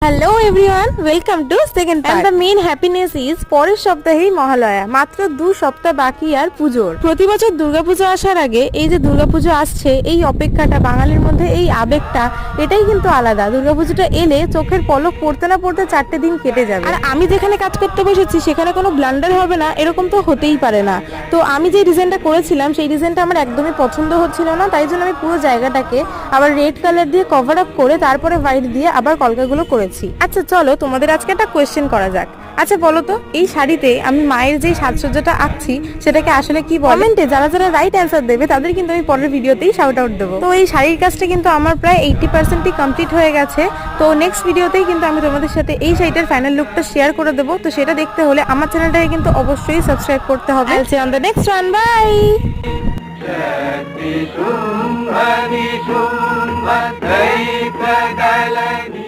Hello everyone, welcome to second part. And the main happiness is পরের সপ্তাহেই মহালয়া, মাত্র 2 সপ্তাহ বাকি আর পুজোর। প্রতি বছর দুর্গাপুজো আসার আগে এই যে দুর্গাপুজো আসছে, এই অপেক্ষাটা, বাঙালির মধ্যে এই আবেগটা, এটাই কিন্তু আলাদা। দুর্গাপুজোটা এলে চোখের পলক পড়তে না পড়তে 4টে দিন কেটে যাবে। আর আমি যেখানে কাজ করতে বসেছি সেখানে কোনো ব্লান্ডার হবে না, এরকম তো হতেই পারে না। তো আমি যে ডিজাইনটা করেছিলাম সেই ডিজাইনটা আমার একদমই পছন্দ হচ্ছিল না, তাই জন্য আমি পুরো জায়গাটাকে আবার রেড কালার দিয়ে কভার আপ করে তারপরে হোয়াইট দিয়ে আবার কলকাগুলো করেছি। আচ্ছা চলো তোমাদের আজকে একটা কোয়েশ্চেন করা যাক। আচ্ছা বলো তো, এই শাড়িতে আমি মায়ের যে সাজসজ্জাটা আঁকছি সেটাকে আসলে কি বলে? কমেন্টে যারা যারা রাইট অ্যান্সার দেবে তাদের কিন্তু আমি পরের ভিডিওতেই শাউট আউট দেবো। তো এই শাড়ির কাজটা কিন্তু আমার প্রায় 80% কমপ্লিট হয়ে গেছে। তো নেক্সট ভিডিওতেই কিন্তু আমি তোমাদের সাথে এই শাড়িটার ফাইনাল লুকটা শেয়ার করে দেবো। তো সেটা দেখতে হলে আমার চ্যানেলটাকে কিন্তু অবশ্যই সাবস্ক্রাইব করতে হবে। On the next one, bye. Shumbh Nishumbh दैत्यदलनि